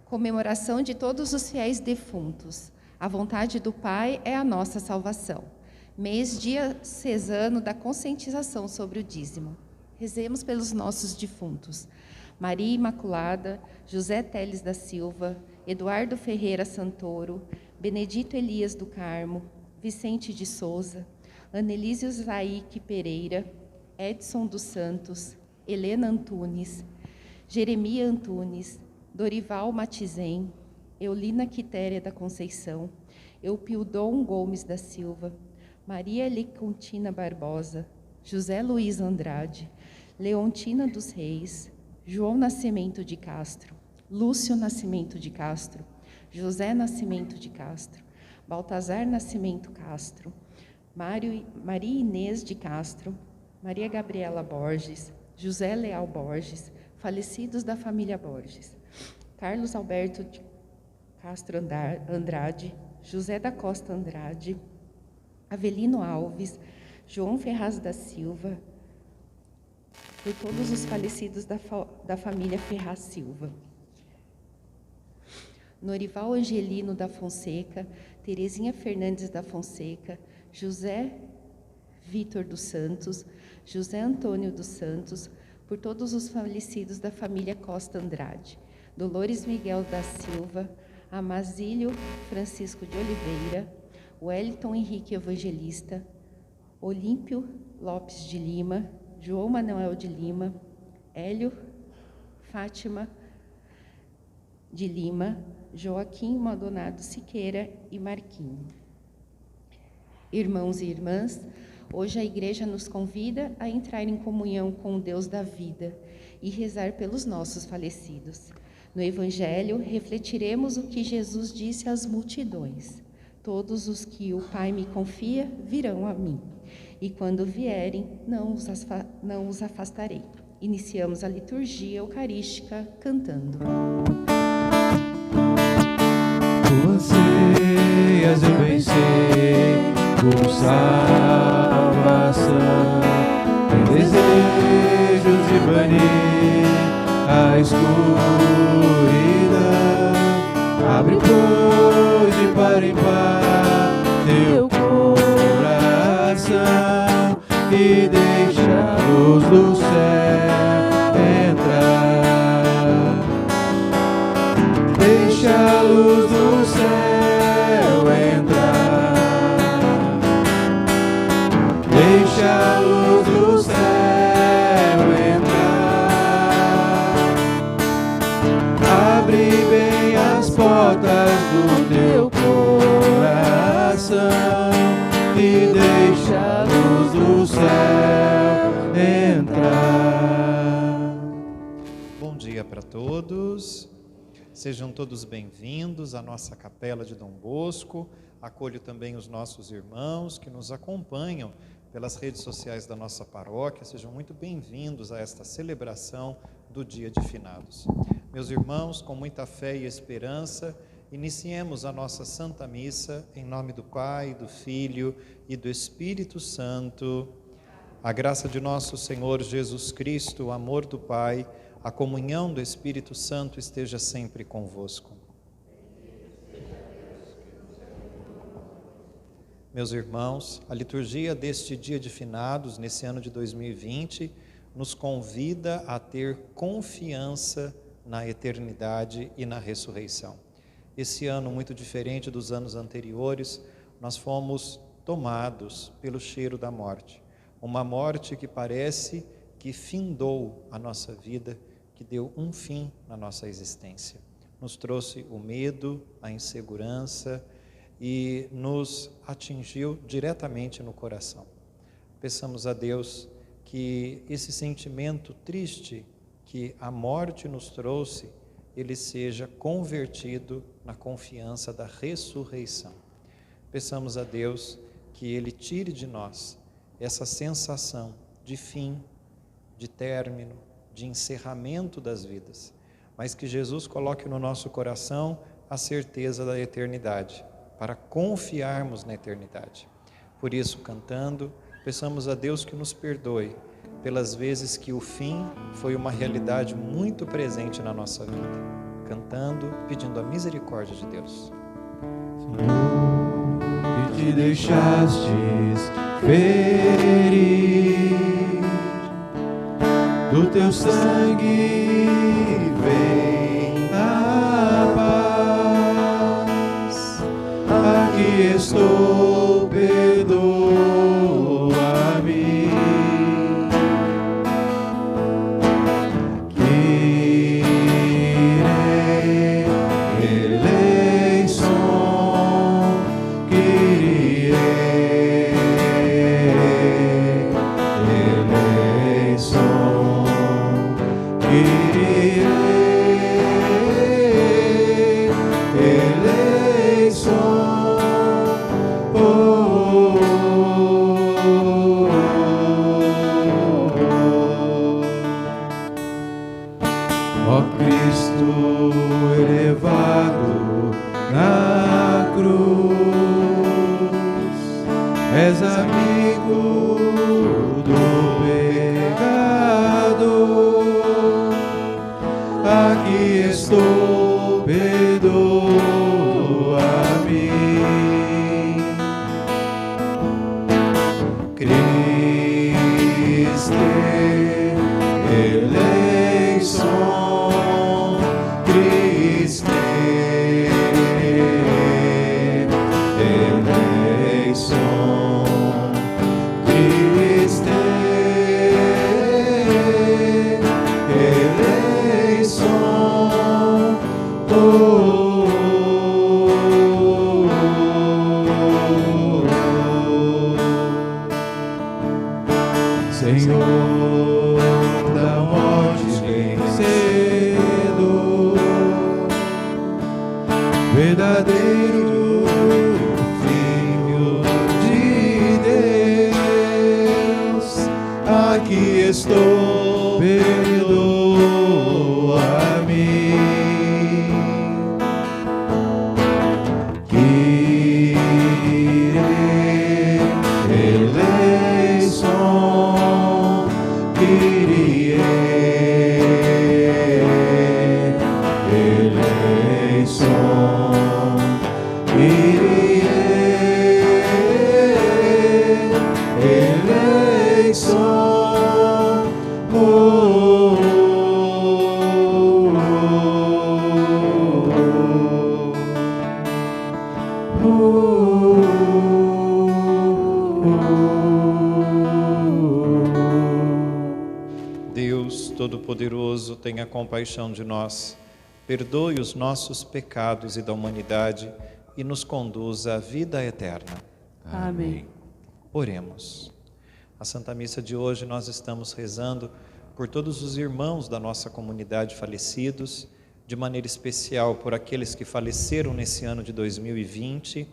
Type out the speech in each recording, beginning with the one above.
Comemoração de todos os fiéis defuntos. A vontade do Pai é a nossa salvação. Mês diocesano da conscientização sobre o dízimo. Rezemos pelos nossos defuntos. Maria Imaculada, José Teles da Silva, Eduardo Ferreira Santoro, Benedito Elias do Carmo, Vicente de Souza, Anelísio Zaike Pereira, Edson dos Santos, Helena Antunes, Jeremia Antunes, Dorival Matizem, Eulina Quitéria da Conceição, Eupildon Gomes da Silva, Maria Lecontina Barbosa, José Luiz Andrade, Leontina dos Reis, João Nascimento de Castro, Lúcio Nascimento de Castro, José Nascimento de Castro, Baltazar Nascimento Castro, Maria Inês de Castro, Maria Gabriela Borges, José Leal Borges, falecidos da família Borges, Carlos Alberto de Castro Andrade, José da Costa Andrade, Avelino Alves, João Ferraz da Silva, por todos os falecidos da família Ferraz Silva. Norival Angelino da Fonseca, Terezinha Fernandes da Fonseca, José Vitor dos Santos, José Antônio dos Santos, por todos os falecidos da família Costa Andrade, Dolores Miguel da Silva, Amazílio Francisco de Oliveira, Wellington Henrique Evangelista, Olímpio Lopes de Lima, João Manuel de Lima, Hélio Fátima de Lima, Joaquim Maldonado Siqueira e Marquinho. Irmãos e irmãs, hoje a Igreja nos convida a entrar em comunhão com o Deus da vida e rezar pelos nossos falecidos. No Evangelho, refletiremos o que Jesus disse às multidões. Todos os que o Pai me confia virão a mim, e quando vierem, não os afastarei. Iniciamos a liturgia eucarística cantando. Tu anseias, eu bem sei, por salvação, tem desejos de banir a escuridão. Abre, pois, de par em par teu coração e deixa a luz do céu entrar. Deixa a luz do céu entrar. Deixa a luz do céu entrar. Abre bem as portas do teu coração e deixa a luz do céu entrar. Bom dia para todos. Sejam todos bem-vindos à nossa capela de Dom Bosco. Acolho também os nossos irmãos que nos acompanham pelas redes sociais da nossa paróquia. Sejam muito bem-vindos a esta celebração do Dia de Finados. Meus irmãos, com muita fé e esperança, iniciemos a nossa Santa Missa em nome do Pai, do Filho e do Espírito Santo. A graça de nosso Senhor Jesus Cristo, o amor do Pai, a comunhão do Espírito Santo esteja sempre convosco. Meus irmãos, a liturgia deste dia de finados, nesse ano de 2020, nos convida a ter confiança na eternidade e na ressurreição. Esse ano, muito diferente dos anos anteriores, nós fomos tomados pelo cheiro da morte. Uma morte que parece que findou a nossa vida, que deu um fim na nossa existência. Nos trouxe o medo, a insegurança e nos atingiu diretamente no coração. Peçamos a Deus que esse sentimento triste que a morte nos trouxe, ele seja convertido na confiança da ressurreição. Peçamos a Deus que Ele tire de nós essa sensação de fim, de término, de encerramento das vidas, mas que Jesus coloque no nosso coração a certeza da eternidade, para confiarmos na eternidade. Por isso, cantando, peçamos a Deus que nos perdoe pelas vezes que o fim foi uma realidade muito presente na nossa vida. cantando, pedindo a misericórdia de Deus. Senhor, que te deixastes ferir, do teu sangue vem a paz. Aqui estou, perdoa-me. Ó Cristo elevado na cruz, és amigo do pecador. Aqui estou, perdoa-me. Cristo eleição, Cristo eleição, Cristo eleição. Senhor da morte vencedor, verdadeiro Filho de Deus, aqui estou, perdoa-me. Eleição, Kyrie eleição, Kyrie eleição. Deus Todo-Poderoso, tenha compaixão de nós, perdoe os nossos pecados e da humanidade e nos conduza à vida eterna. Amém. Oremos. A Santa Missa de hoje nós estamos rezando por todos os irmãos da nossa comunidade falecidos, de maneira especial por aqueles que faleceram nesse ano de 2020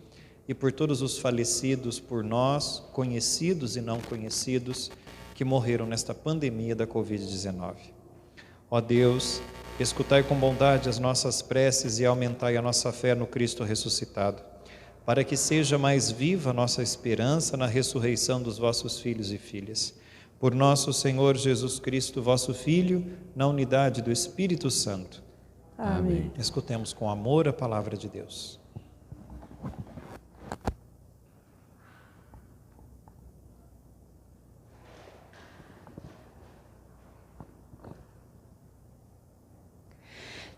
e por todos os falecidos por nós, conhecidos e não conhecidos, que morreram nesta pandemia da Covid-19. Ó Deus, escutai com bondade as nossas preces e aumentai a nossa fé no Cristo ressuscitado, para que seja mais viva a nossa esperança na ressurreição dos vossos filhos e filhas. Por nosso Senhor Jesus Cristo, vosso Filho, na unidade do Espírito Santo. Amém. Escutemos com amor a palavra de Deus.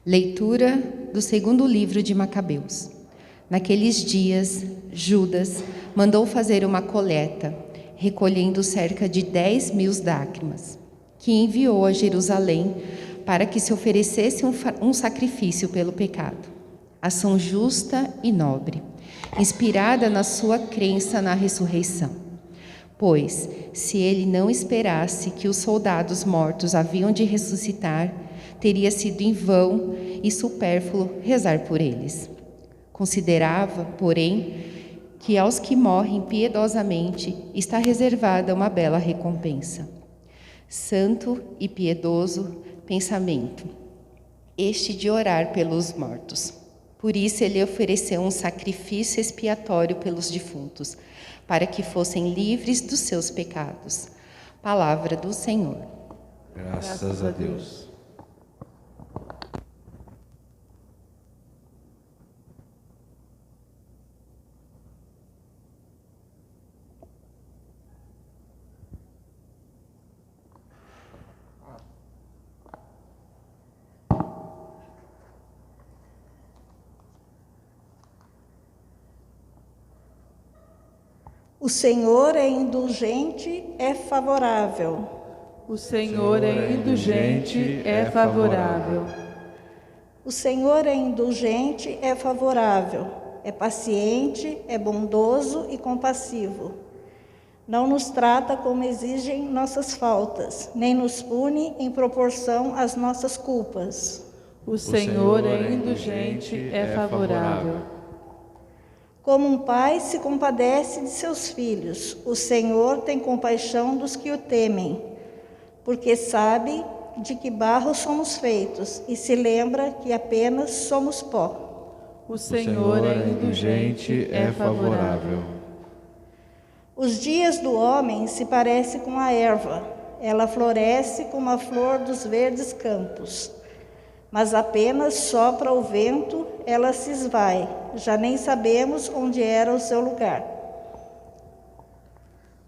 Leitura do segundo livro de Macabeus. Naqueles dias, Judas mandou fazer uma coleta, recolhendo cerca de 10.000 dracmas, que enviou a Jerusalém para que se oferecesse um sacrifício pelo pecado. Ação justa e nobre, inspirada na sua crença na ressurreição. Pois, se ele não esperasse que os soldados mortos haviam de ressuscitar, teria sido em vão e supérfluo rezar por eles. Considerava, porém, que aos que morrem piedosamente está reservada uma bela recompensa. Santo e piedoso pensamento, este de orar pelos mortos. Por isso ele ofereceu um sacrifício expiatório pelos defuntos, para que fossem livres dos seus pecados. Palavra do Senhor. Graças a Deus. O Senhor é indulgente, é favorável. O Senhor é indulgente, é favorável. O Senhor é indulgente, é favorável. É paciente, é bondoso e compassivo. Não nos trata como exigem nossas faltas, nem nos pune em proporção às nossas culpas. O Senhor é indulgente, é favorável. Como um pai se compadece de seus filhos, o Senhor tem compaixão dos que o temem, porque sabe de que barro somos feitos e se lembra que apenas somos pó. O Senhor é indulgente, é favorável. Os dias do homem se parecem com a erva, ela floresce como a flor dos verdes campos. Mas apenas sopra o vento, ela se esvai, já nem sabemos onde era o seu lugar.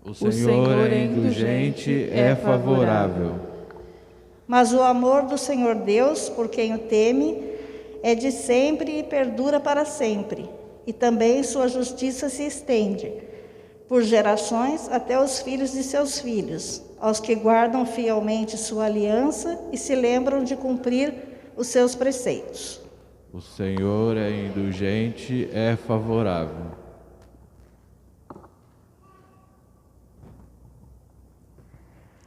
O Senhor é indulgente, é favorável. Mas o amor do Senhor Deus, por quem o teme, é de sempre e perdura para sempre. E também sua justiça se estende, por gerações até os filhos de seus filhos, aos que guardam fielmente sua aliança e se lembram de cumprir os seus preceitos. O Senhor é indulgente, é favorável.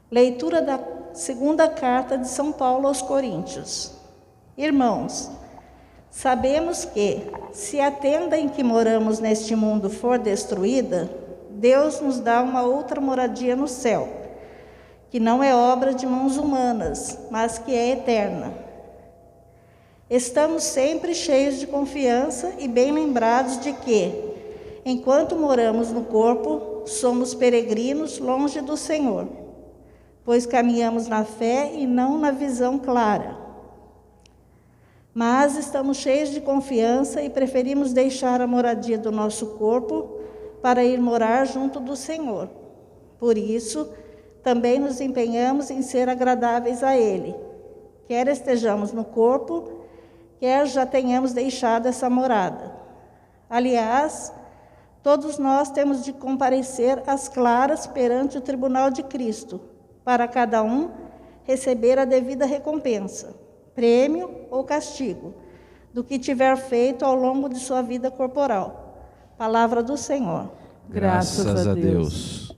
Leitura da segunda carta de São Paulo aos Coríntios. Irmãos, sabemos que, se a tenda em que moramos neste mundo for destruída, Deus nos dá uma outra moradia no céu, que não é obra de mãos humanas, mas que é eterna. Estamos sempre cheios de confiança e bem lembrados de que, enquanto moramos no corpo, somos peregrinos longe do Senhor, pois caminhamos na fé e não na visão clara. Mas estamos cheios de confiança e preferimos deixar a moradia do nosso corpo para ir morar junto do Senhor. Por isso, também nos empenhamos em ser agradáveis a Ele, quer estejamos no corpo, quer já tenhamos deixado essa morada. Aliás, todos nós temos de comparecer às claras perante o tribunal de Cristo, para cada um receber a devida recompensa, prêmio ou castigo, do que tiver feito ao longo de sua vida corporal. Palavra do Senhor. Graças a Deus.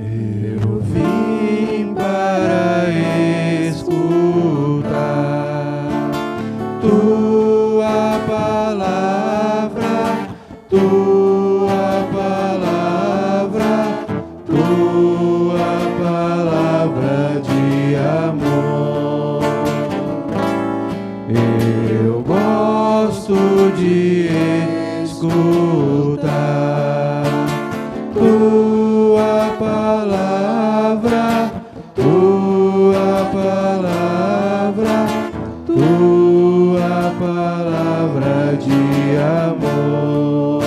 Eu vim para escutar tua palavra, tua palavra, tua palavra de amor. Eu gosto de escutar tua palavra, tua palavra, tua palavra de amor.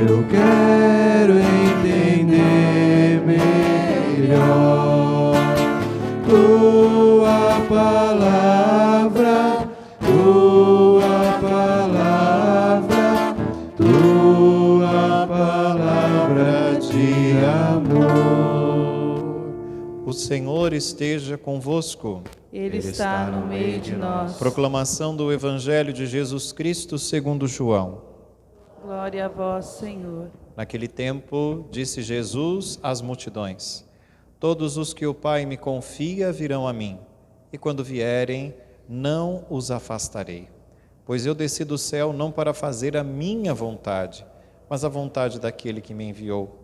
Eu quero entender melhor tua palavra, tua palavra, tua palavra de amor. O Senhor esteja convosco. Ele está no meio de nós. Proclamação do Evangelho de Jesus Cristo segundo João. Glória a vós, Senhor. Naquele tempo, disse Jesus às multidões: todos os que o Pai me confia virão a mim, e quando vierem, não os afastarei. Pois eu desci do céu não para fazer a minha vontade, mas a vontade daquele que me enviou.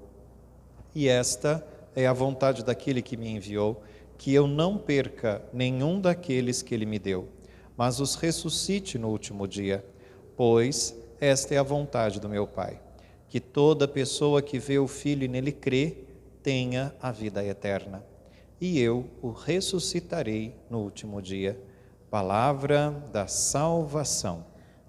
E esta é a vontade daquele que me enviou, que eu não perca nenhum daqueles que ele me deu, mas os ressuscite no último dia. Pois esta é a vontade do meu Pai, que toda pessoa que vê o Filho e nele crê, tenha a vida eterna. E eu o ressuscitarei no último dia. Palavra da salvação.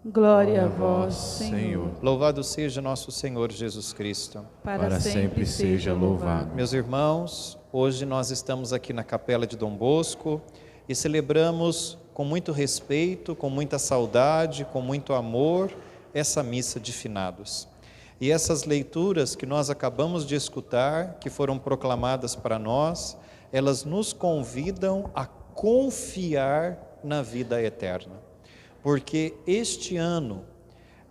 Glória a vós, Senhor. Louvado seja nosso Senhor Jesus Cristo. Para sempre seja louvado. Meus irmãos, hoje nós estamos aqui na Capela de Dom Bosco e celebramos com muito respeito, com muita saudade, com muito amor, essa missa de finados. E essas leituras que nós acabamos de escutar, que foram proclamadas para nós, elas nos convidam a confiar na vida eterna. Porque este ano,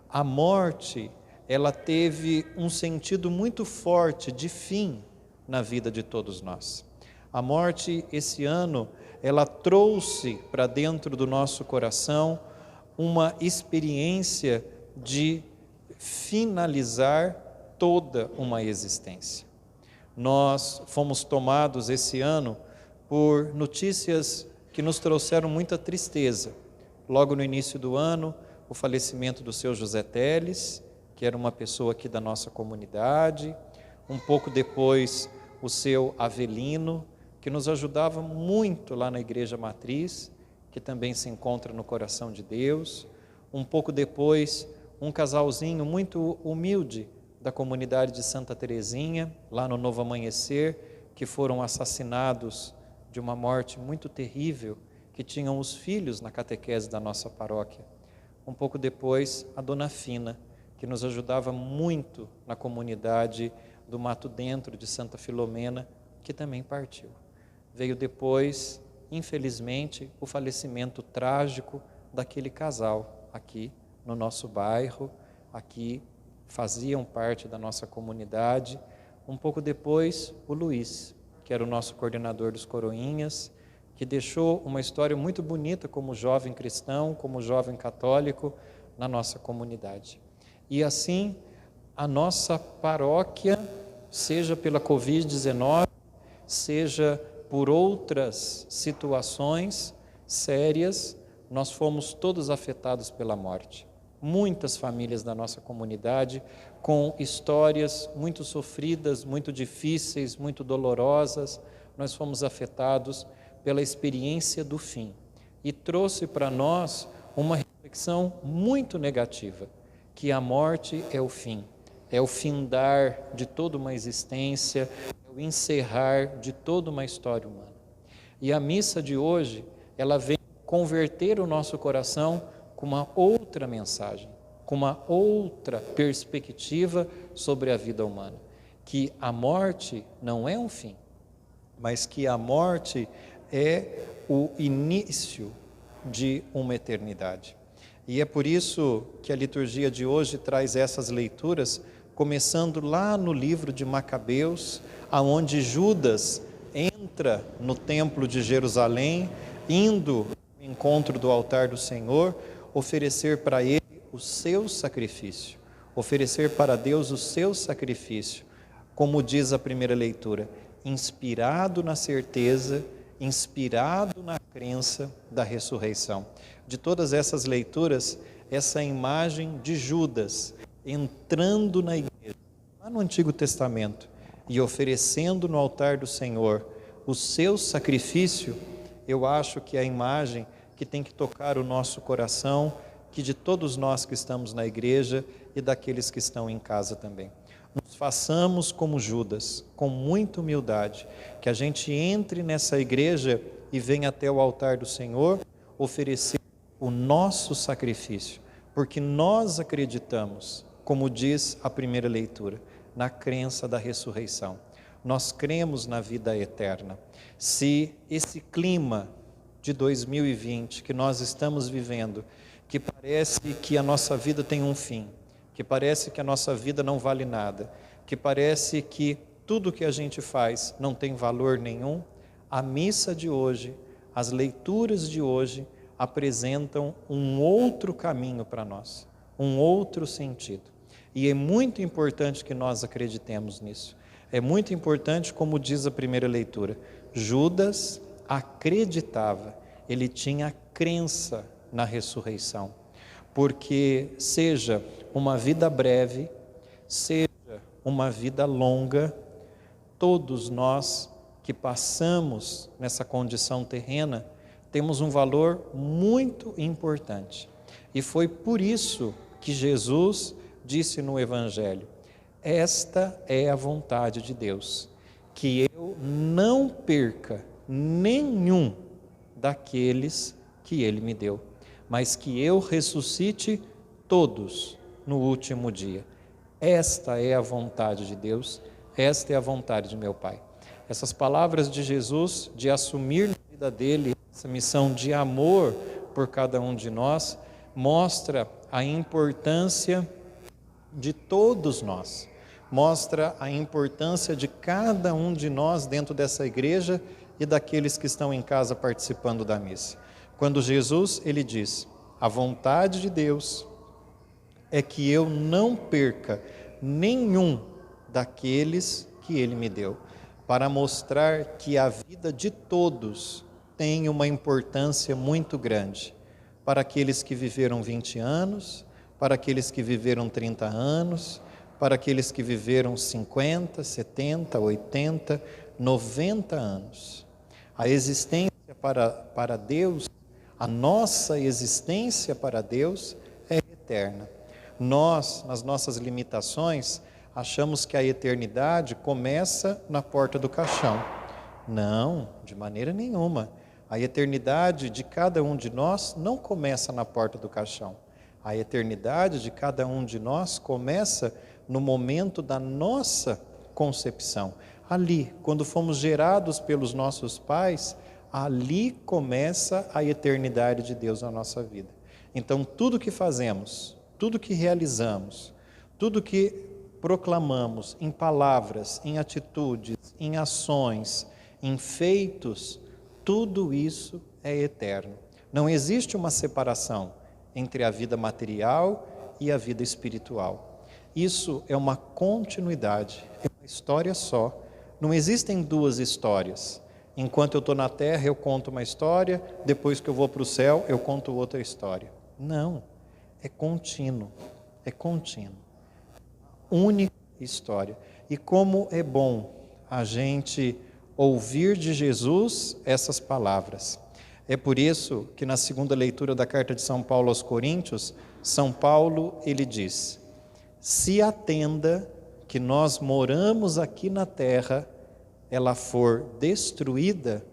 a morte, ela teve um sentido muito forte de fim na vida de todos nós. A morte, esse ano, ela trouxe para dentro do nosso coração uma experiência de finalizar toda uma existência. Nós fomos tomados esse ano por notícias que nos trouxeram muita tristeza. Logo no início do ano, o falecimento do seu José Teles, que era uma pessoa aqui da nossa comunidade. Um pouco depois, o seu Avelino, que nos ajudava muito lá na Igreja Matriz, que também se encontra no coração de Deus. Um pouco depois, um casalzinho muito humilde da comunidade de Santa Teresinha, lá no Novo Amanhecer, que foram assassinados de uma morte muito terrível, que tinham os filhos na catequese da nossa paróquia. Um pouco depois, a Dona Fina, que nos ajudava muito na comunidade do Mato Dentro de Santa Filomena, que também partiu. Veio depois, infelizmente, o falecimento trágico daquele casal aqui no nosso bairro, aqui faziam parte da nossa comunidade. Um pouco depois, o Luiz, que era o nosso coordenador dos Coroinhas, que deixou uma história muito bonita como jovem cristão, como jovem católico na nossa comunidade. E assim, a nossa paróquia, seja pela Covid-19, seja por outras situações sérias, nós fomos todos afetados pela morte. Muitas famílias da nossa comunidade com histórias muito sofridas, muito difíceis, muito dolorosas, nós fomos afetados pela experiência do fim, e trouxe para nós uma reflexão muito negativa, que a morte é o fim, é o findar de toda uma existência, é o encerrar de toda uma história humana. E a missa de hoje, ela vem converter o nosso coração com uma outra mensagem, com uma outra perspectiva sobre a vida humana, que a morte não é um fim, mas que a morte é o início de uma eternidade. E é por isso que a liturgia de hoje traz essas leituras, começando lá no livro de Macabeus, aonde Judas entra no templo de Jerusalém, indo ao encontro do altar do Senhor, oferecer para ele o seu sacrifício, oferecer para Deus o seu sacrifício, como diz a primeira leitura, inspirado na certeza, inspirado na crença da ressurreição. De todas essas leituras, essa imagem de Judas entrando na igreja, lá no Antigo Testamento, e oferecendo no altar do Senhor o seu sacrifício, eu acho que é a imagem que tem que tocar o nosso coração, que de todos nós que estamos na igreja e daqueles que estão em casa também. Nos façamos como Judas, com muita humildade, que a gente entre nessa igreja e venha até o altar do Senhor oferecer o nosso sacrifício, porque nós acreditamos, como diz a primeira leitura, na crença da ressurreição. Nós cremos na vida eterna. Se esse clima de 2020 que nós estamos vivendo, que parece que a nossa vida tem um fim, que parece que a nossa vida não vale nada, que parece que tudo que a gente faz não tem valor nenhum, a missa de hoje, as leituras de hoje apresentam um outro caminho para nós, um outro sentido. E é muito importante que nós acreditemos nisso. É muito importante, como diz a primeira leitura, Judas acreditava, ele tinha crença na ressurreição, porque seja uma vida breve, seja uma vida longa, todos nós que passamos nessa condição terrena, temos um valor muito importante, E foi por isso que Jesus disse no Evangelho: esta é a vontade de Deus, que eu não perca nenhum daqueles que Ele me deu, mas que eu ressuscite todos no último dia. Esta é a vontade de Deus, esta é a vontade de meu Pai. Essas palavras de Jesus, de assumir na vida dele essa missão de amor por cada um de nós, mostra a importância de todos nós, mostra a importância de cada um de nós dentro dessa igreja e daqueles que estão em casa participando da missa. Quando Jesus, ele diz: a vontade de Deus é que eu não perca nenhum daqueles que Ele me deu, para mostrar que a vida de todos tem uma importância muito grande, para aqueles que viveram 20 anos, para aqueles que viveram 30 anos, para aqueles que viveram 50, 70, 80, 90 anos. A existência para Deus, a nossa existência para Deus é eterna. Nós, nas nossas limitações, achamos que a eternidade começa na porta do caixão. Não, de maneira nenhuma. A eternidade de cada um de nós não começa na porta do caixão. A eternidade de cada um de nós começa no momento da nossa concepção. Ali, quando fomos gerados pelos nossos pais, ali começa a eternidade de Deus na nossa vida. Então, tudo que fazemos, tudo que realizamos, tudo que proclamamos em palavras, em atitudes, em ações, em feitos, tudo isso é eterno. Não existe uma separação entre a vida material e a vida espiritual. Isso é uma continuidade, é uma história só. Não existem duas histórias. Enquanto eu estou na terra, eu conto uma história, depois que eu vou para o céu, eu conto outra história. Não, é contínuo, é contínuo. Única história. E como é bom a gente ouvir de Jesus essas palavras. É por isso que na segunda leitura da carta de São Paulo aos Coríntios, São Paulo, ele diz: se a tenda que nós moramos aqui na terra, ela for destruída,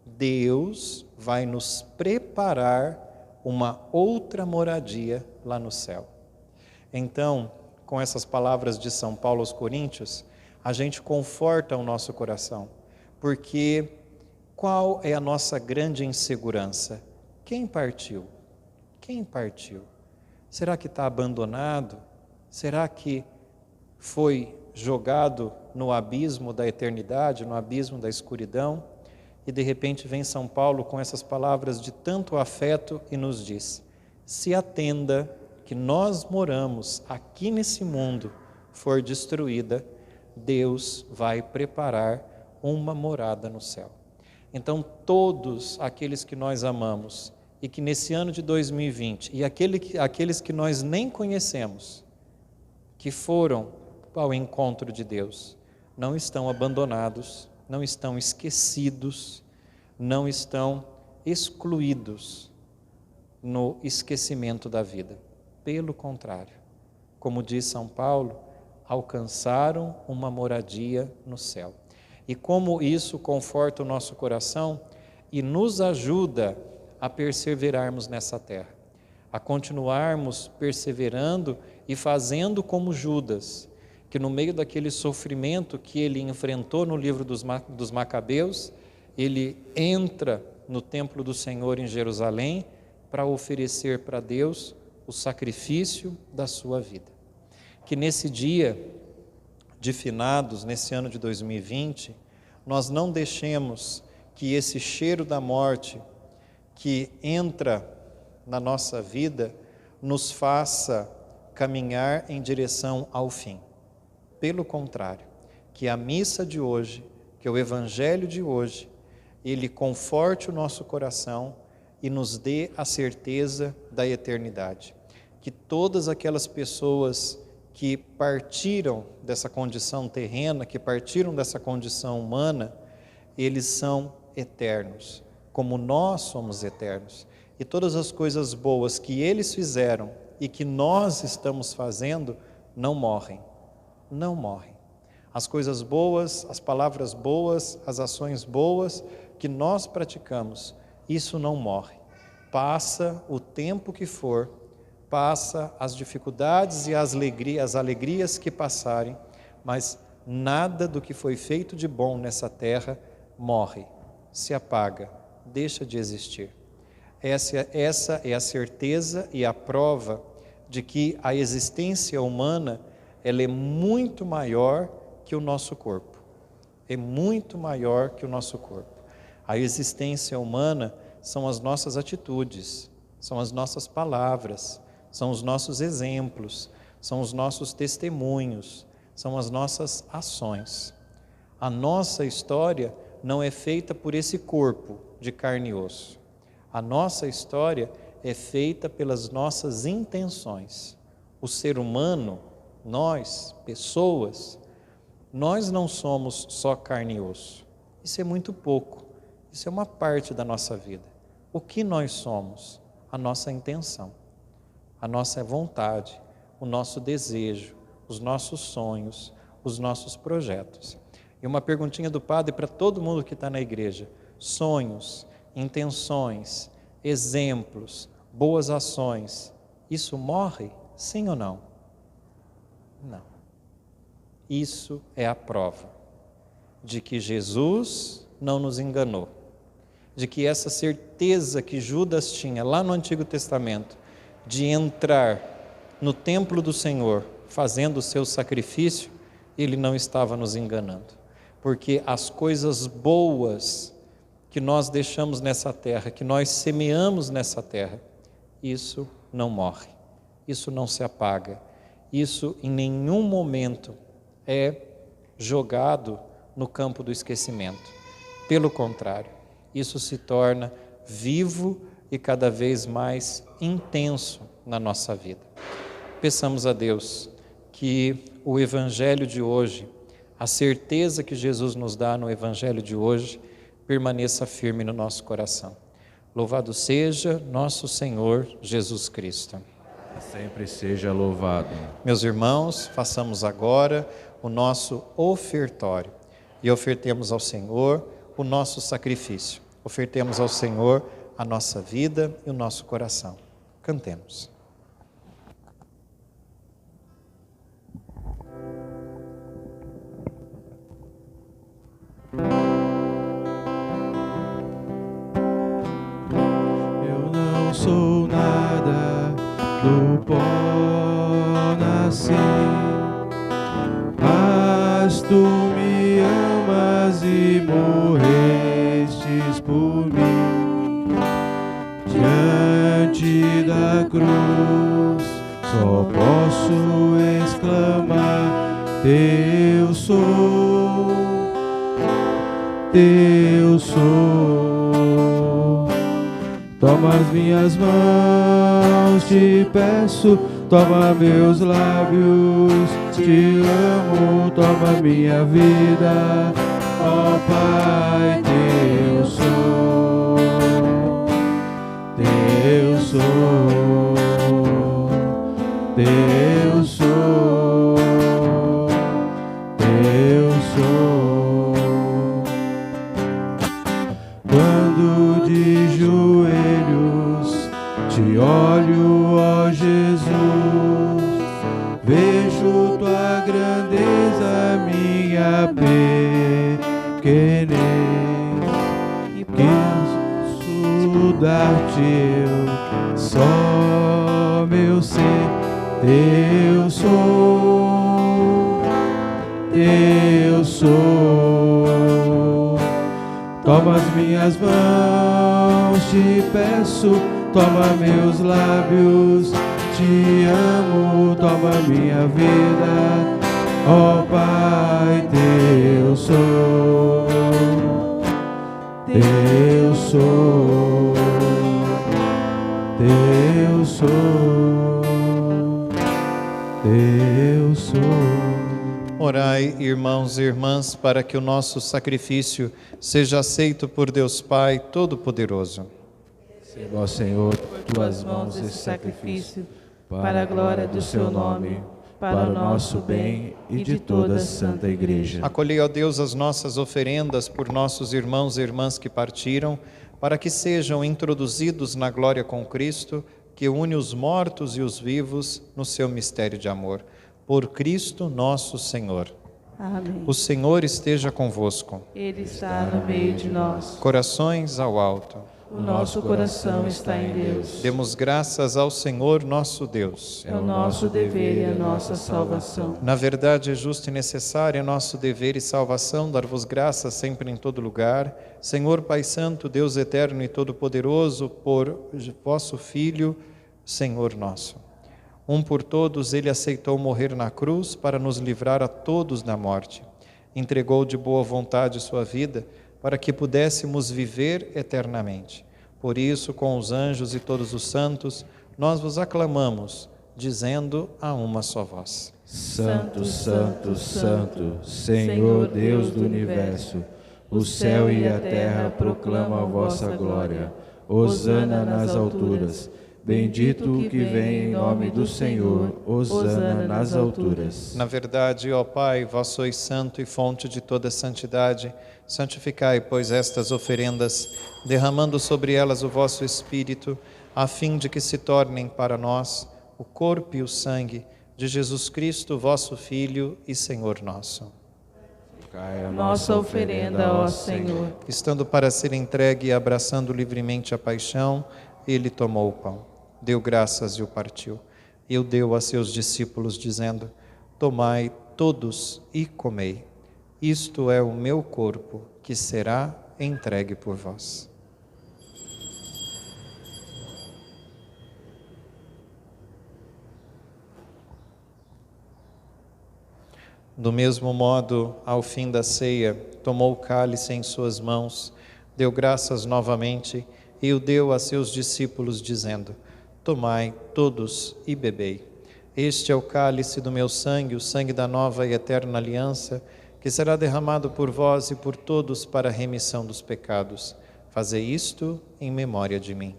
Deus vai nos preparar uma outra moradia lá no céu. Então, com essas palavras de São Paulo aos Coríntios, a gente conforta o nosso coração, porque qual é a nossa grande insegurança? Quem partiu? Quem partiu? Será que está abandonado? Será que foi jogado no abismo da eternidade, no abismo da escuridão? E de repente vem São Paulo com essas palavras de tanto afeto e nos diz: se a tenda que nós moramos aqui nesse mundo for destruída, Deus vai preparar uma morada no céu. Então, todos aqueles que nós amamos e que nesse ano de 2020, e aqueles que nós nem conhecemos, que foram ao encontro de Deus, não estão abandonados, não estão esquecidos, não estão excluídos no esquecimento da vida. Pelo contrário, como diz São Paulo, alcançaram uma moradia no céu. E como isso conforta o nosso coração e nos ajuda a perseverarmos nessa terra, a continuarmos perseverando e fazendo como Judas, que no meio daquele sofrimento que ele enfrentou no livro dos Macabeus, ele entra no templo do Senhor em Jerusalém para oferecer para Deus o sacrifício da sua vida. Que nesse dia de finados, nesse ano de 2020, nós não deixemos que esse cheiro da morte que entra na nossa vida nos faça caminhar em direção ao fim. Pelo contrário, que a missa de hoje, que o evangelho de hoje, ele conforte o nosso coração e nos dê a certeza da eternidade. Que todas aquelas pessoas que partiram dessa condição terrena, que partiram dessa condição humana, eles são eternos, como nós somos eternos. E todas as coisas boas que eles fizeram e que nós estamos fazendo não morrem. Não morrem. As coisas boas, as palavras boas, as ações boas que nós praticamos, isso não morre. Passa o tempo que for, passa as dificuldades e as alegrias que passarem, mas nada do que foi feito de bom nessa terra morre, se apaga, deixa de existir. Essa é a certeza e a prova de que a existência humana, ela é muito maior que o nosso corpo. É muito maior que o nosso corpo. A existência humana são as nossas atitudes, são as nossas palavras, são os nossos exemplos, são os nossos testemunhos, são as nossas ações. A nossa história não é feita por esse corpo de carne e osso. A nossa história é feita pelas nossas intenções. O ser humano, nós, pessoas, nós não somos só carne e osso. Isso é muito pouco. Isso é uma parte da nossa vida. O que nós somos? A nossa intenção, a nossa vontade, o nosso desejo, os nossos sonhos, os nossos projetos. E uma perguntinha do padre para todo mundo que está na igreja: sonhos, intenções, exemplos, boas ações, isso morre? Sim ou não? Não. Isso é a prova de que Jesus não nos enganou, de que essa certeza que Judas tinha lá no Antigo Testamento, de entrar no templo do Senhor fazendo o seu sacrifício, ele não estava nos enganando, porque as coisas boas que nós deixamos nessa terra, que nós semeamos nessa terra, isso não morre, isso não se apaga, isso em nenhum momento é jogado no campo do esquecimento. Pelo contrário, isso se torna vivo e cada vez mais intenso na nossa vida. Peçamos a Deus que o Evangelho de hoje, a certeza que Jesus nos dá no Evangelho de hoje, permaneça firme no nosso coração. Louvado seja nosso Senhor Jesus Cristo. Sempre seja louvado. Meus irmãos, façamos agora o nosso ofertório e ofertemos ao Senhor o nosso sacrifício. Ofertemos ao Senhor a nossa vida e o nosso coração. Cantemos. Eu não sou nada, do pó nasci, mas tu me amas e morrestes por mim. Diante da cruz só posso exclamar: Teu sou, Teu sou. Toma as minhas mãos, te peço, toma meus lábios, te amo, toma minha vida, ó Pai, Teu sou, Teu sou, Teu sou, Teu sou. Quando de joelhos te olho, ó Jesus, vejo tua grandeza, minha pequenez, e penso dar-te eu só meu ser. Teu sou, Teu sou. Toma as minhas mãos, te peço, toma meus lábios, te amo, toma minha vida, ó Pai, Teu sou, Teu sou, Teu sou, Teu sou. Orai, irmãos e irmãs, para que o nosso sacrifício seja aceito por Deus Pai Todo-Poderoso. Receba, ó Senhor, por tuas mãos esse sacrifício, para a glória do seu nome, para o nosso bem e de toda a Santa Igreja. Acolhei, ó Deus, as nossas oferendas por nossos irmãos e irmãs que partiram, para que sejam introduzidos na glória com Cristo, que une os mortos e os vivos no seu mistério de amor. Por Cristo nosso Senhor. Amém. O Senhor esteja convosco. Ele está no meio de nós. Corações ao alto. O nosso coração está em Deus. Demos graças ao Senhor nosso Deus. É o nosso dever e a nossa salvação. Na verdade, é justo e necessário, é nosso dever e salvação dar-vos graças sempre em todo lugar, Senhor Pai Santo, Deus eterno e todo-poderoso, por vosso Filho, Senhor nosso. Por todos, ele aceitou morrer na cruz para nos livrar a todos da morte. Entregou de boa vontade sua vida para que pudéssemos viver eternamente. Por isso, com os anjos e todos os santos, nós vos aclamamos, dizendo a uma só voz: Santo, Santo, Santo, Senhor Deus do Universo, o céu e a terra proclamam a vossa glória. Hosana nas alturas. Bendito o que vem em nome do Senhor. Hosana nas alturas. Na verdade, ó Pai, vós sois santo e fonte de toda santidade. Santificai, pois, estas oferendas, derramando sobre elas o vosso Espírito, a fim de que se tornem para nós o corpo e o sangue de Jesus Cristo, vosso Filho e Senhor nosso. Cai a Nossa oferenda, ó Senhor. Estando para ser entregue e abraçando livremente a paixão, ele tomou o pão, deu graças e o partiu. E o deu a seus discípulos, dizendo: Tomai todos e comei. Isto é o meu corpo, que será entregue por vós. Do mesmo modo, ao fim da ceia, tomou o cálice em suas mãos, deu graças novamente e o deu a seus discípulos, dizendo: Tomai todos e bebei. Este é o cálice do meu sangue, o sangue da nova e eterna aliança, que será derramado por vós e por todos para a remissão dos pecados. Fazei isto em memória de mim.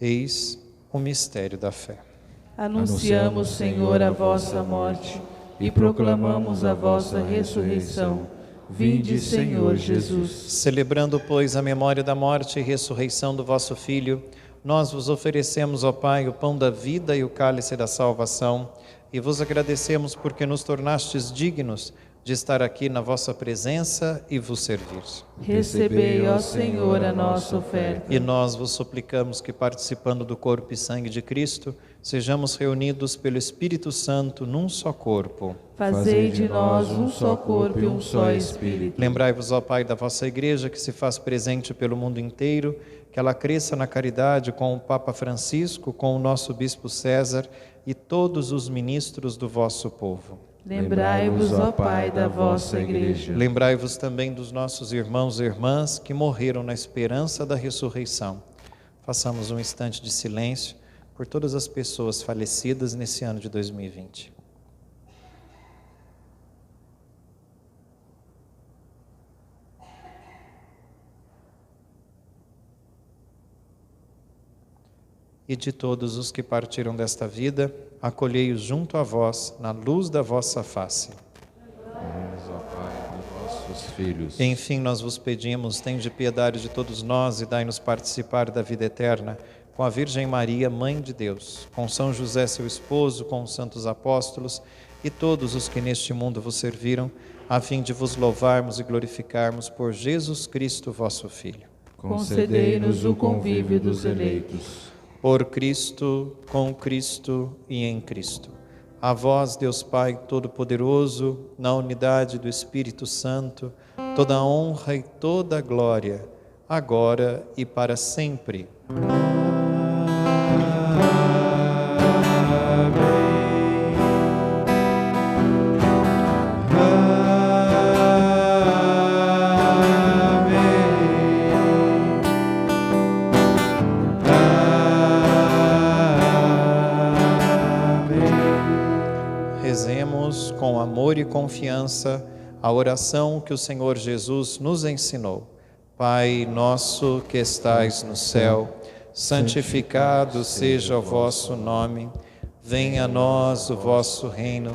Eis o mistério da fé. Anunciamos, Senhor, a vossa morte e proclamamos a vossa ressurreição. Vinde, Senhor Jesus. Celebrando, pois, a memória da morte e ressurreição do vosso Filho, nós vos oferecemos, ó Pai, o pão da vida e o cálice da salvação, e vos agradecemos porque nos tornastes dignos de estar aqui na vossa presença e vos servir. Recebei, ó Senhor, a nossa oferta. E nós vos suplicamos que, participando do corpo e sangue de Cristo, sejamos reunidos pelo Espírito Santo num só corpo. Fazei de nós um só corpo e um só Espírito. Lembrai-vos, ó Pai, da vossa Igreja, que se faz presente pelo mundo inteiro, que ela cresça na caridade com o Papa Francisco, com o nosso Bispo César e todos os ministros do vosso povo. Lembrai-vos, ó Pai, da vossa Igreja. Lembrai-vos também dos nossos irmãos e irmãs que morreram na esperança da ressurreição. Façamos um instante de silêncio por todas as pessoas falecidas nesse ano de 2020. E de todos os que partiram desta vida, acolhei-os junto a vós, na luz da vossa face. Ó Pai, dos vossos filhos. Enfim, nós vos pedimos, tende piedade de todos nós e dai-nos participar da vida eterna, com a Virgem Maria, Mãe de Deus, com São José, seu esposo, com os santos apóstolos e todos os que neste mundo vos serviram, a fim de vos louvarmos e glorificarmos por Jesus Cristo, vosso Filho. Concedei-nos o convívio dos eleitos. Por Cristo, com Cristo e em Cristo. A vós, Deus Pai Todo-Poderoso, na unidade do Espírito Santo, toda a honra e toda a glória, agora e para sempre. Rezemos com amor e confiança a oração que o Senhor Jesus nos ensinou. Pai nosso que estais no céu, santificado seja o vosso nome. Venha a nós o vosso reino.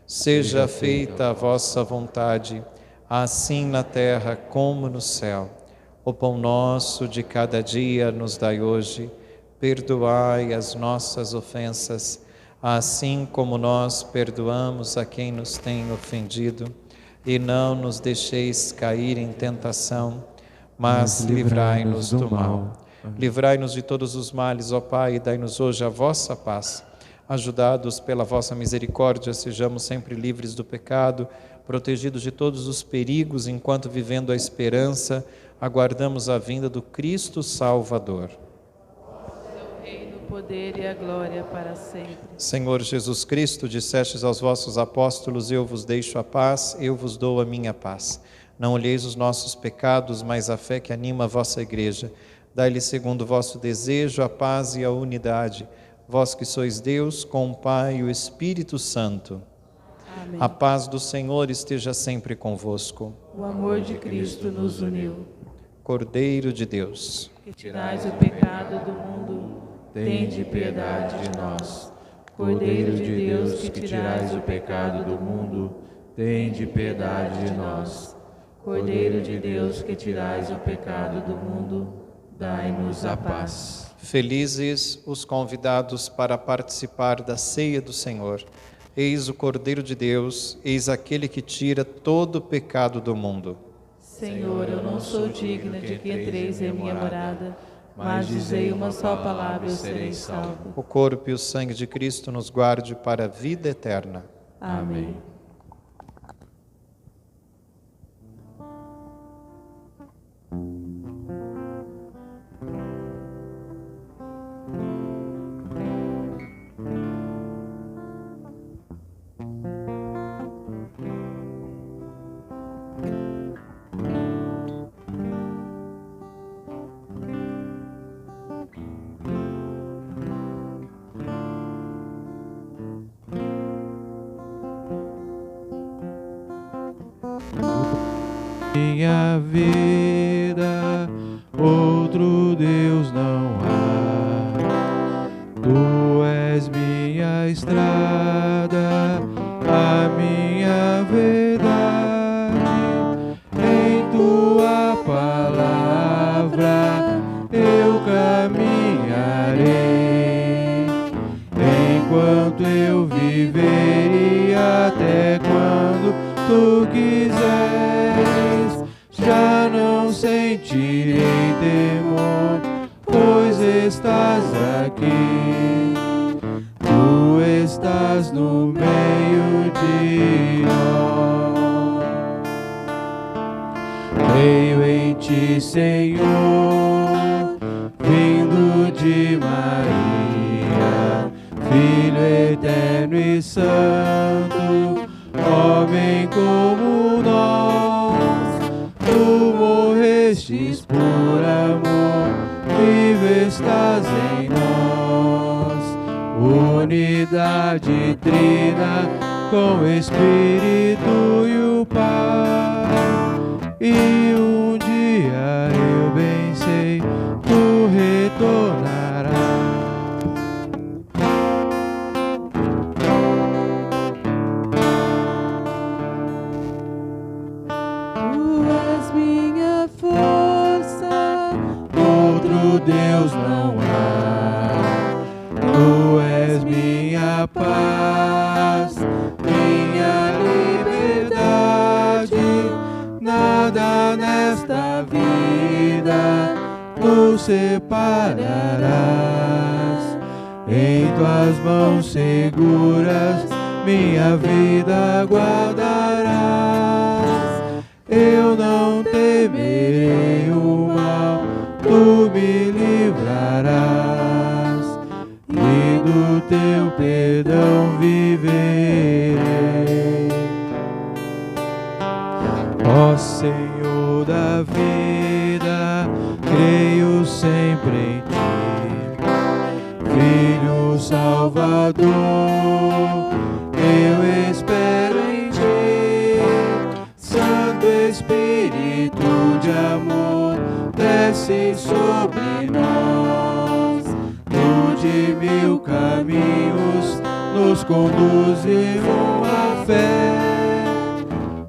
Seja feita a vossa vontade, assim na terra como no céu. O pão nosso de cada dia nos dai hoje. Perdoai as nossas ofensas, assim como nós perdoamos a quem nos tem ofendido. E não nos deixeis cair em tentação, mas livrai-nos do mal. Livrai-nos de todos os males, ó Pai, e dai-nos hoje a vossa paz. Ajudados pela vossa misericórdia, sejamos sempre livres do pecado, protegidos de todos os perigos, enquanto vivendo a esperança, aguardamos a vinda do Cristo Salvador. O reino, o poder e a glória para sempre. Senhor Jesus Cristo, dissestes aos vossos apóstolos: eu vos deixo a paz, eu vos dou a minha paz. Não olheis os nossos pecados, mas a fé que anima a vossa igreja. Dai-lhe segundo o vosso desejo a paz e a unidade. Vós que sois Deus, com o Pai e o Espírito Santo. Amém. A paz do Senhor esteja sempre convosco. O amor de Cristo nos uniu. Cordeiro de Deus, Que tirais o pecado do mundo, tende piedade de nós. Cordeiro de Deus, que tirais o pecado do mundo, tende piedade de nós. Cordeiro de Deus, que tirais o pecado do mundo, dai-nos a paz. felizes os convidados para participar da ceia do Senhor. Eis o Cordeiro de Deus, eis aquele que tira todo o pecado do mundo. Senhor, eu não sou digna de que entreis em minha morada, mas dizei uma só palavra e eu serei salvo. O corpo e o sangue de Cristo nos guarde para a vida eterna. Amém. Minha vida, outro Deus não há. Tu és minha estrada, a minha verdade. Em tua palavra eu caminharei, enquanto eu viver e até quando tu quiseres. Já não sentirei temor, pois estás aqui. Tu estás no meio de nós. Creio em ti, Senhor, vindo de Maria, Filho eterno e santo, homem como nós. Tu morrestes por amor, vivo estás em nós. Unidade trina com o Espírito e o Pai. E um dia eu bem sei, tu retornarás. Deus não há. Tu és minha paz, minha liberdade. Nada nesta vida nos separarás. Em tuas mãos seguras minha vida guardarás. Eu não temerei o mal, tu me livrarás, e do teu perdão viverei. Ó Senhor da vida, creio sempre em ti. Filho Salvador, eu espero em ti. desce sobre nós. De 1000 caminhos nos conduzem uma fé,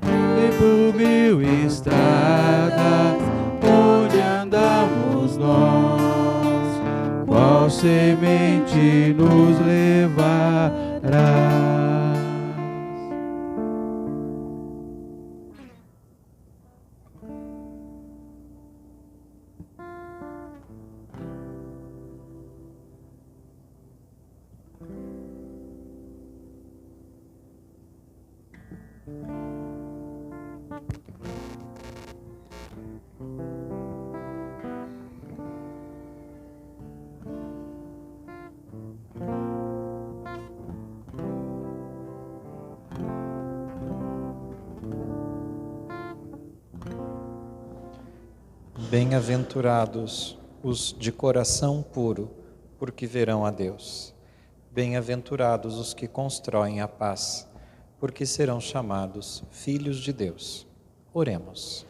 e por 1000 estradas onde andamos nós, qual semente nos levará. Bem-aventurados os de coração puro, porque verão a Deus. Bem-aventurados os que constroem a paz, porque serão chamados filhos de Deus. Oremos.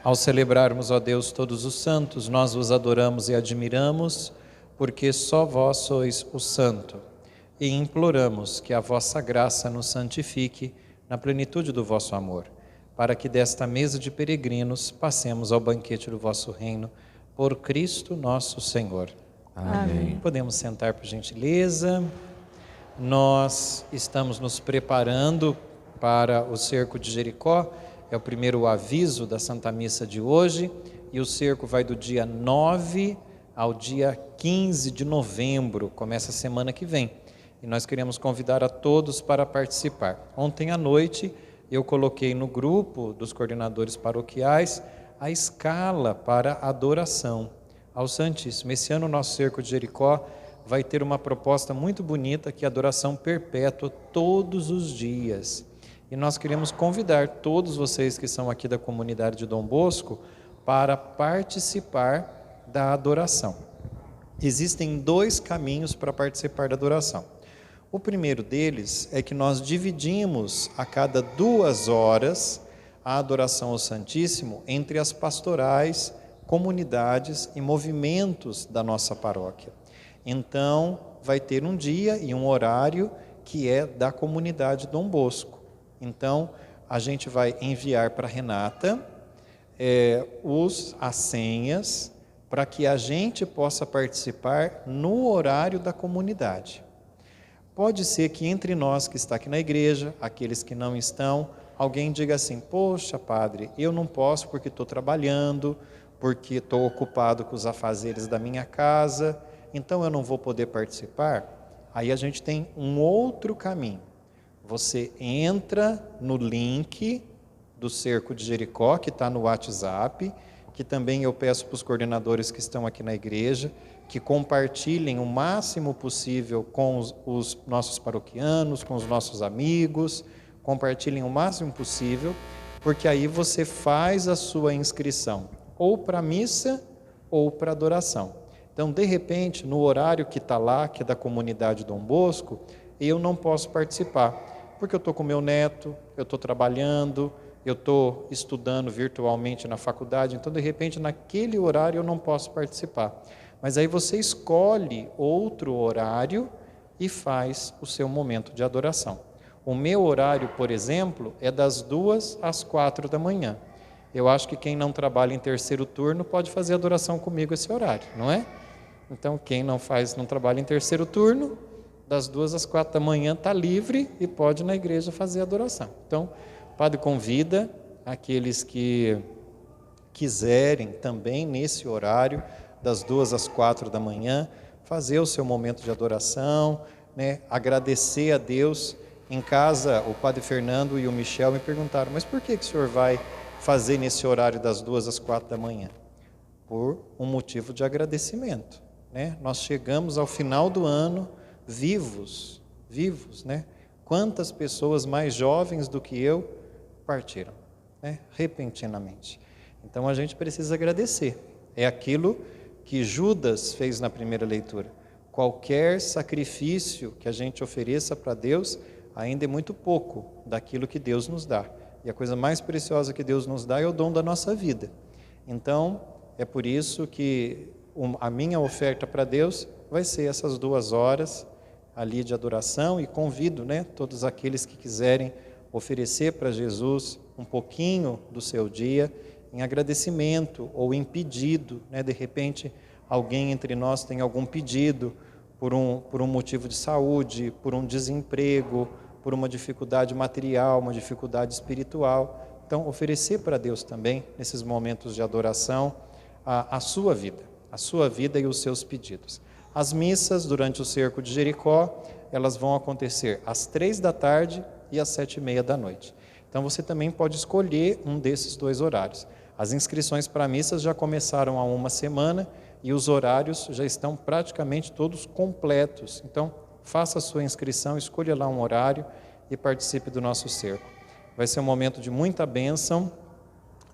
Ao celebrarmos, ó Deus, todos os santos, nós vos adoramos e admiramos, porque só vós sois o Santo, e imploramos que a vossa graça nos santifique na plenitude do vosso amor, para que desta mesa de peregrinos passemos ao banquete do vosso reino, por Cristo nosso Senhor. Amém. Podemos sentar, por gentileza. Nós estamos nos preparando para o cerco de Jericó, é o primeiro aviso da Santa Missa de hoje, e o cerco vai do dia 9 ao dia 15 de novembro, começa a semana que vem. E nós queremos convidar a todos para participar. Ontem à noite, eu coloquei no grupo dos coordenadores paroquiais a escala para adoração ao Santíssimo. Esse ano o nosso cerco de Jericó vai ter uma proposta muito bonita, que é adoração perpétua todos os dias. E nós queremos convidar todos vocês que são aqui da comunidade de Dom Bosco para participar da adoração. Existem 2 caminhos para participar da adoração. O primeiro deles é que nós dividimos a cada 2 horas a adoração ao Santíssimo entre as pastorais, comunidades e movimentos da nossa paróquia. Então, vai ter um dia e um horário que é da comunidade Dom Bosco. Então, a gente vai enviar para a Renata as senhas para que a gente possa participar no horário da comunidade. Pode ser que entre nós que está aqui na igreja, aqueles que não estão, alguém diga assim: poxa, padre, eu não posso porque estou trabalhando, porque estou ocupado com os afazeres da minha casa, então eu não vou poder participar. Aí a gente tem um outro caminho. Você entra no link do Cerco de Jericó, que está no WhatsApp, que também eu peço para os coordenadores que estão aqui na igreja, que compartilhem o máximo possível com os nossos paroquianos, com os nossos amigos, compartilhem o máximo possível, porque aí você faz a sua inscrição, ou para a missa, ou para a adoração. Então, de repente, no horário que está lá, que é da comunidade Dom Bosco, eu não posso participar, porque eu estou com meu neto, eu estou trabalhando, eu estou estudando virtualmente na faculdade, então, de repente, naquele horário eu não posso participar. Mas aí você escolhe outro horário e faz o seu momento de adoração. O meu horário, por exemplo, é das 2 às 4 da manhã. Eu acho que quem não trabalha em terceiro turno pode fazer adoração comigo esse horário, não é? Então, quem não trabalha em terceiro turno, das 2 às 4 da manhã está livre e pode ir na igreja fazer adoração. Então, o padre convida aqueles que quiserem também nesse horário, das 2 às 4 da manhã, fazer o seu momento de adoração, né? Agradecer a Deus. Em casa, o padre Fernando e o Michel me perguntaram: mas por que o senhor vai fazer nesse horário das 2 às 4 da manhã? Por um motivo de agradecimento, né? Nós chegamos ao final do ano vivos, né? Quantas pessoas mais jovens do que eu partiram, né? Repentinamente. Então a gente precisa agradecer. É aquilo que Judas fez na primeira leitura. Qualquer sacrifício que a gente ofereça para Deus ainda é muito pouco daquilo que Deus nos dá. E a coisa mais preciosa que Deus nos dá é o dom da nossa vida. Então, É por isso que a minha oferta para Deus vai ser essas 2 horas ali de adoração, e convido, né, todos aqueles que quiserem oferecer para Jesus um pouquinho do seu dia em agradecimento ou em pedido, né? De repente alguém entre nós tem algum pedido por um motivo de saúde, por um desemprego, por uma dificuldade material, uma dificuldade espiritual. Então, oferecer para Deus também, nesses momentos de adoração, a sua vida e os seus pedidos. As missas durante o cerco de Jericó, elas vão acontecer às 3 da tarde e às 7h30 da noite. Então, você também pode escolher um desses 2 horários. As inscrições para missas já começaram há uma semana e os horários já estão praticamente todos completos. Então, faça a sua inscrição, escolha lá um horário e participe do nosso cerco. Vai ser um momento de muita bênção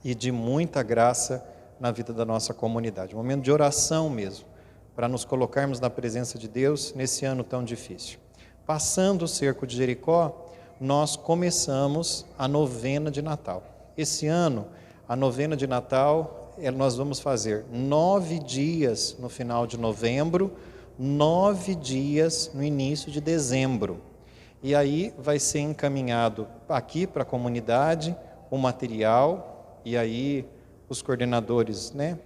e de muita graça na vida da nossa comunidade. Um momento de oração mesmo, para nos colocarmos na presença de Deus nesse ano tão difícil. Passando o cerco de Jericó, nós começamos a novena de Natal. Esse ano, a novena de Natal, nós vamos fazer 9 dias no final de novembro, 9 dias no início de dezembro. E aí vai ser encaminhado aqui para a comunidade o material, e aí os coordenadores, né,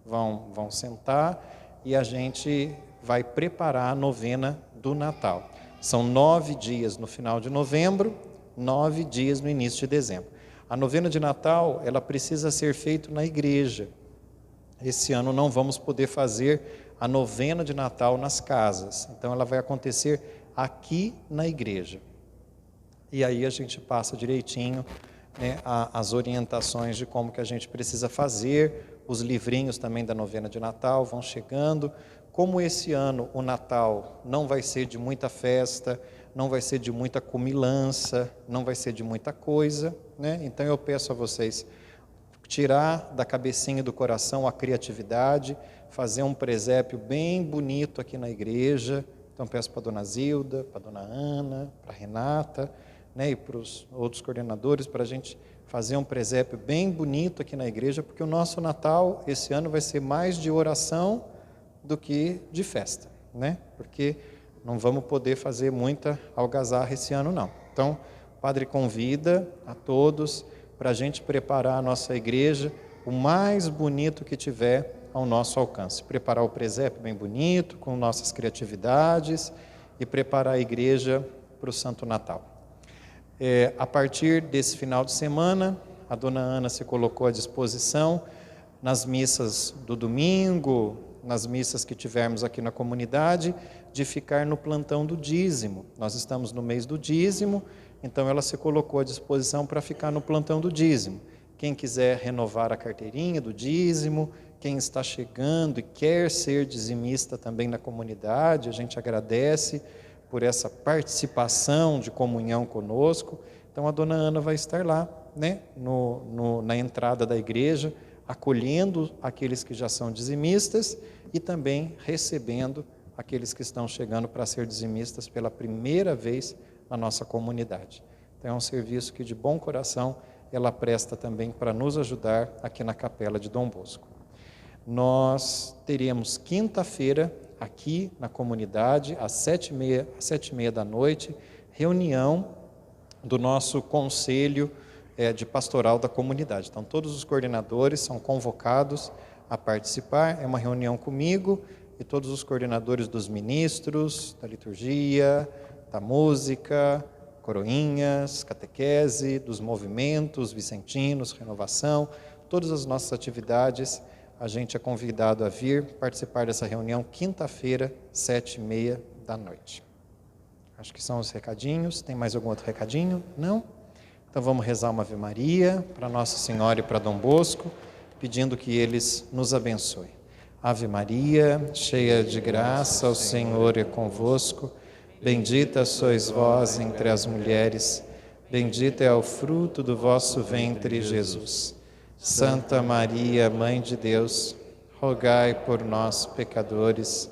vão sentar e a gente vai preparar a novena do Natal. São 9 dias no final de novembro, 9 dias no início de dezembro. A novena de Natal, ela precisa ser feita na igreja. Esse ano não vamos poder fazer a novena de Natal nas casas. Então ela vai acontecer aqui na igreja. E aí a gente passa direitinho, né, as orientações de como que a gente precisa fazer. Os livrinhos também da novena de Natal vão chegando. Como esse ano o Natal não vai ser de muita festa, não vai ser de muita comilança, não vai ser de muita coisa, né? Então eu peço a vocês tirar da cabecinha e do coração a criatividade, fazer um presépio bem bonito aqui na igreja. Então peço para a dona Zilda, para a dona Ana, para a Renata, né, e para os outros coordenadores, para a gente fazer um presépio bem bonito aqui na igreja, porque o nosso Natal esse ano vai ser mais de oração do que de festa, né? Porque não vamos poder fazer muita algazarra esse ano, não. Então, o padre convida a todos para a gente preparar a nossa igreja o mais bonito que tiver ao nosso alcance. Preparar o presépio bem bonito, com nossas criatividades, e preparar a igreja para o Santo Natal. A partir desse final de semana, a dona Ana se colocou à disposição nas missas do domingo, nas missas que tivermos aqui na comunidade, de ficar no plantão do dízimo. Nós estamos no mês do dízimo, então ela se colocou à disposição para ficar no plantão do dízimo. Quem quiser renovar a carteirinha do dízimo, quem está chegando e quer ser dizimista também na comunidade, a gente agradece por essa participação de comunhão conosco. Então a dona Ana vai estar lá, né, na entrada da igreja, acolhendo aqueles que já são dizimistas e também recebendo aqueles que estão chegando para ser dizimistas pela primeira vez na nossa comunidade. Então é um serviço que de bom coração ela presta também para nos ajudar aqui na Capela de Dom Bosco. Nós teremos quinta-feira aqui na comunidade, às 7h30 da noite, reunião do nosso conselho de pastoral da comunidade. Então todos os coordenadores são convocados a participar. É uma reunião comigo e todos os coordenadores dos ministros, da liturgia, da música, coroinhas, catequese, dos movimentos vicentinos, renovação, todas as nossas atividades. A gente é convidado a vir participar dessa reunião quinta-feira, 7h30 da noite. Acho que são os recadinhos. Tem mais algum outro recadinho? Não? Então vamos rezar uma Ave Maria para Nossa Senhora e para Dom Bosco, pedindo que eles nos abençoem. Ave Maria, cheia de graça, o Senhor é convosco. Bendita sois vós entre as mulheres, bendito é o fruto do vosso ventre, Jesus. Santa Maria, Mãe de Deus, rogai por nós, pecadores,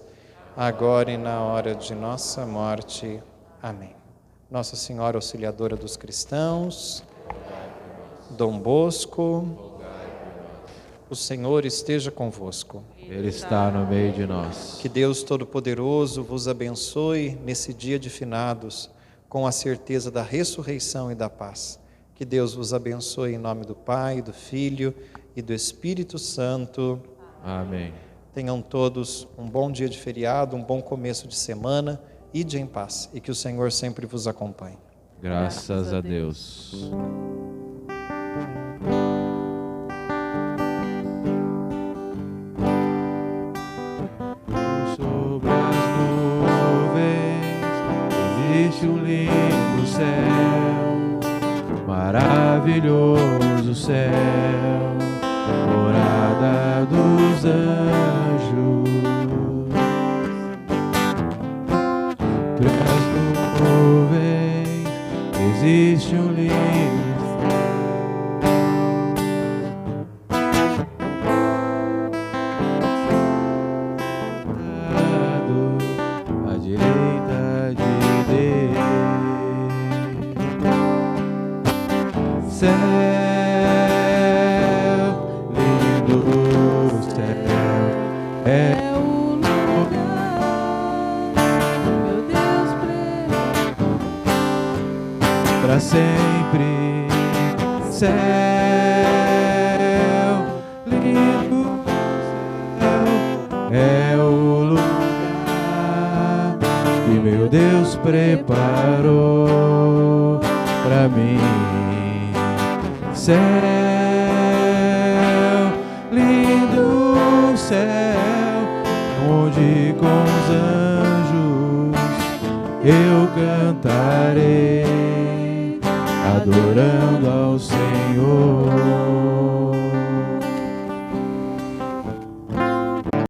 agora e na hora de nossa morte. Amém. Nossa Senhora Auxiliadora dos cristãos, Dom Bosco, O Senhor esteja convosco. Ele está no meio de nós. Que Deus Todo-Poderoso vos abençoe nesse dia de finados, com a certeza da ressurreição e da paz. Que Deus vos abençoe em nome do Pai, do Filho e do Espírito Santo. Amém. Tenham todos um bom dia de feriado, um bom começo de semana. Ide em paz e que o Senhor sempre vos acompanhe. Graças a Deus. Sobre as nuvens existe um lindo céu, maravilhoso céu, morada dos anjos. Sobre as nuvens existe um lindo à direita de Deus. Céu, lindo céu, é o lugar, meu Deus, para sempre. Céu, lindo céu, é o lugar que meu Deus preparou para mim. Céu, lindo céu, onde com os anjos eu cantarei, adorando ao Senhor.